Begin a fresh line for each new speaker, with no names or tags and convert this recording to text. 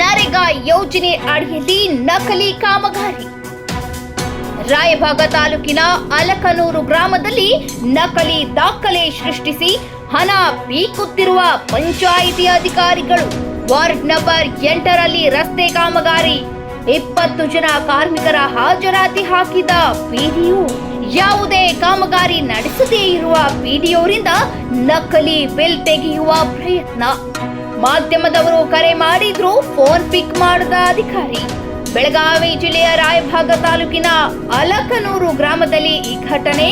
ನರೇಗಾ ಯೋಜನೆ ಅಡಿಯಲ್ಲಿ ನಕಲಿ ಕಾಮಗಾರಿ. ರಾಯಭಾಗ ತಾಲೂಕಿನ ಅಲಕನೂರು ಗ್ರಾಮದಲ್ಲಿ ನಕಲಿ ದಾಖಲೆ ಸೃಷ್ಟಿಸಿ ಹಣ ಪೀಕುತ್ತಿರುವ ಪಂಚಾಯಿತಿ ಅಧಿಕಾರಿಗಳು. ವಾರ್ಡ್ ನಂಬರ್ 8ರಲ್ಲಿ ರಸ್ತೆ ಕಾಮಗಾರಿ. 20 ಜನ ಕಾರ್ಮಿಕರ ಹಾಜರಾತಿ ಹಾಕಿದ ಪಿಡಿಒ. ಯಾವುದೇ ಕಾಮಗಾರಿ ನಡೆಸದೇ ಇರುವ ಪಿಡಿಒರಿಂದ ನಕಲಿ ಬಿಲ್ ತೆಗೆಯುವ ಪ್ರಯತ್ನ. ಮಾಧ್ಯಮದವರು ಕರೆ ಮಾಡಿದ್ರು, ಫೋನ್ ಪಿಕ್ ಮಾಡದ ಅಧಿಕಾರಿ. ಬೆಳಗಾವಿ ಜಿಲ್ಲೆಯ ರಾಯಭಾಗ ತಾಲೂಕಿನ ಅಲಕನೂರು ಗ್ರಾಮದಲ್ಲಿ ಈ ಘಟನೆ